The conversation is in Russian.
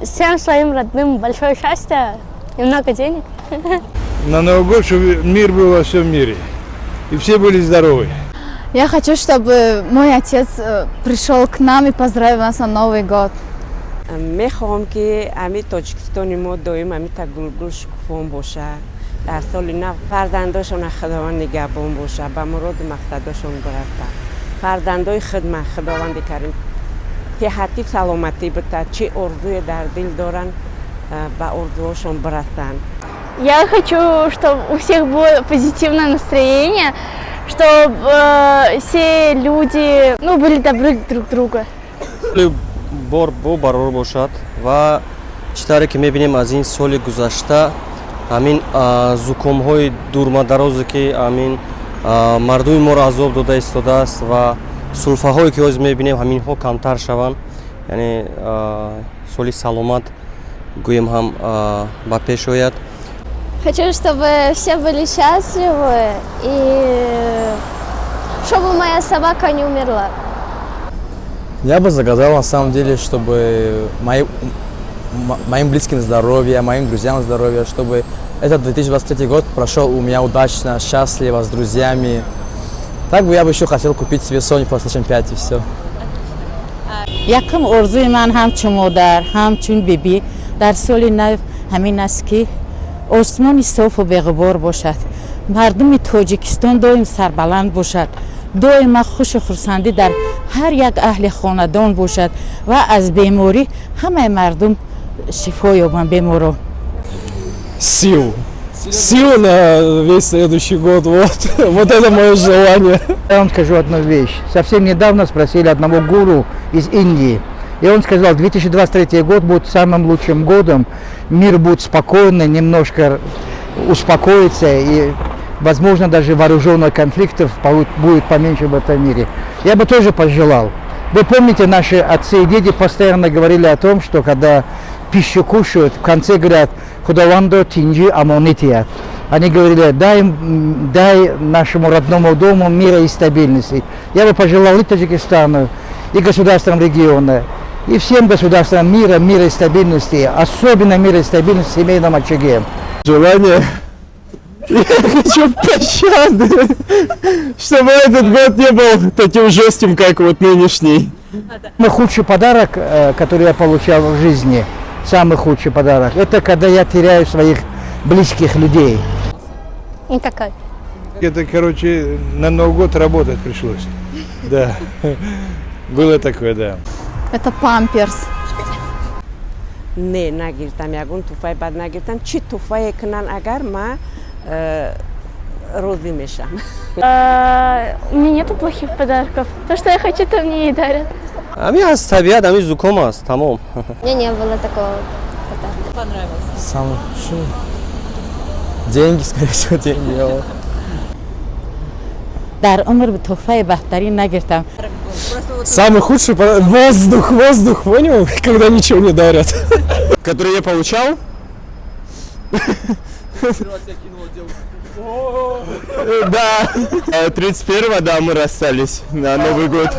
Всем своим родным большое счастье и много денег. На Новый год, чтобы мир был во всем мире. И все были здоровы. Я хочу, чтобы мой отец пришел к нам и поздравил нас на Новый год. میخوام که امی تاجیکستان ما دائم امی تا گلگل شکوفان باشه در سال نو فرزنداشون خداوند نگهبان باشه به مراد مقصدشون برسن فرزندای خدمت خداوند کریم صحتی سلامتی بده چه آرزوی در دل دارن به آرزوهاشون برسن. Я хочу, чтобы у всех было позитивное настроение, чтобы все люди были добры друг к другу. بار برابر باشد و چطوری که میبینیم از این سال گذشته همین زکام های دورمدارازی که همین مردم ما را عذاب داده ایستاده است و سلفه هایی که از میبینیم همین ها کمتر شوند یعنی سال سلامت گویم هم با پیش آید. Хочу, чтобы все были счастливы и чтобы моя собака не умерла. Я бы загадал на самом деле, чтобы моим близким здоровья, моим друзьям здоровья, чтобы этот 2023 год прошел у меня удачно, счастливо, с друзьями. Так бы я бы еще хотел купить себе Sony PlayStation 5 и все. یکم آرزوی من همچون مادر همچون بیبی در سال نو همین است که آسمان صاف و بی‌غبار باشد مردم تاجیکستان دائم سربلند باشد دائما خوش و خرسندی در هر یک اهل خاندان باشد و از بیماری همه مردم شفا یابند بیماران. Сил на весь следующий год, вот это мое желание. Я вам скажу одну вещь. Совсем недавно спросили одного гуру из Индии. И он сказал, 2023 год будет самым лучшим годом. Мир будет спокойный, немножко успокоится. И, возможно, даже вооруженных конфликтов будет поменьше в этом мире. Я бы тоже пожелал. Вы помните, наши отцы и деды постоянно говорили о том, что когда пищу кушают, в конце говорят «Худавандо тинджи амонитият». Они говорили, дай нашему родному дому мира и стабильности. Я бы пожелал и Таджикистану, и государствам региона, и всем государствам мира и стабильности, особенно мира и стабильности в семейном очаге. Желание. Я хочу пощады, чтобы этот год не был таким жестким, как вот нынешний. Самый худший подарок, который я получал в жизни, самый худший подарок, это когда я теряю своих близких людей. Никакой. Это, короче, на Новый год работать пришлось. Да, было такое, да. Это памперс. نه نگیرتم یگون توفای بد نگیرتم چی توفای کنن اگر ما روزی میشم. У меня нету плохих подарков. То, что я хочу, то мне и дарят. همین از طبیعت همین زکام است تمام. Мне не было такого. Самый худший. Деньги, скорее всего, деньги. در عمر به تحفه بهترین نگرفتم. Самый худший воздух, понял? Когда ничего не дарят. Который я получал? Да. 31-го, да, мы расстались на Новый год.